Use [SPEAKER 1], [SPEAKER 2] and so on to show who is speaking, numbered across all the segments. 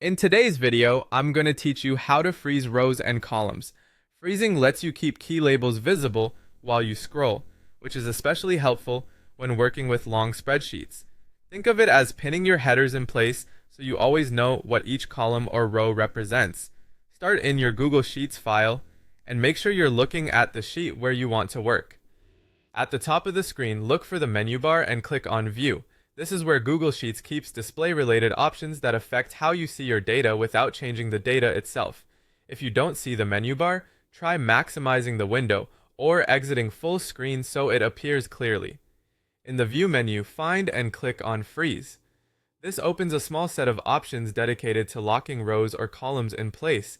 [SPEAKER 1] In today's video, I'm going to teach you how to freeze rows and columns. Freezing lets you keep key labels visible while you scroll, which is especially helpful when working with long spreadsheets. Think of it as pinning your headers in place so you always know what each column or row represents. Start in your Google Sheets file and make sure you're looking at the sheet where you want to work. At the top of the screen, look for the menu bar and click on View. This is where Google Sheets keeps display-related options that affect how you see your data without changing the data itself. If you don't see the menu bar, try maximizing the window or exiting full screen so it appears clearly. In the View menu, find and click on Freeze. This opens a small set of options dedicated to locking rows or columns in place.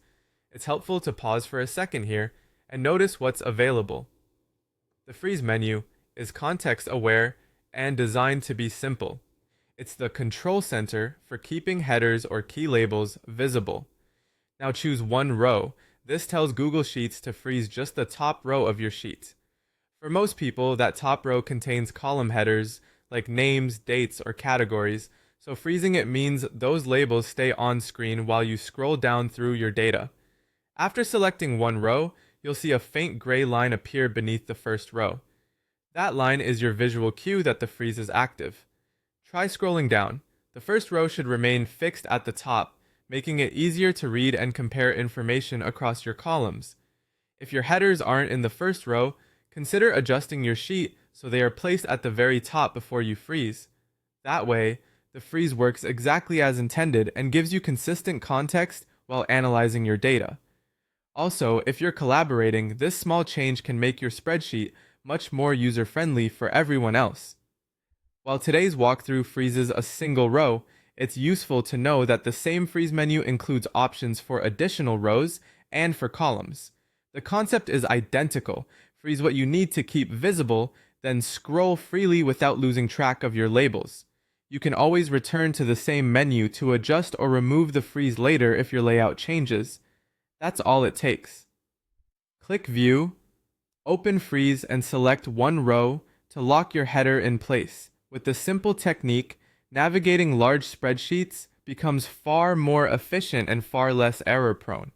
[SPEAKER 1] It's helpful to pause for a second here and notice what's available. The Freeze menu is context-aware and designed to be simple. It's the control center for keeping headers or key labels visible. Now choose one row. This tells Google Sheets to freeze just the top row of your sheet. For most people, that top row contains column headers like names, dates, or categories, so freezing it means those labels stay on screen while you scroll down through your data. After selecting one row, you'll see a faint gray line appear beneath the first row. That line is your visual cue that the freeze is active. Try scrolling down. The first row should remain fixed at the top, making it easier to read and compare information across your columns. If your headers aren't in the first row, consider adjusting your sheet so they are placed at the very top before you freeze. That way, the freeze works exactly as intended and gives you consistent context while analyzing your data. Also, if you're collaborating, this small change can make your spreadsheet much more user-friendly for everyone else. While today's walkthrough freezes a single row, it's useful to know that the same freeze menu includes options for additional rows and for columns. The concept is identical. Freeze what you need to keep visible, then scroll freely without losing track of your labels. You can always return to the same menu to adjust or remove the freeze later if your layout changes. That's all it takes. Click View, open Freeze, and select one row to lock your header in place. With this simple technique, navigating large spreadsheets becomes far more efficient and far less error-prone.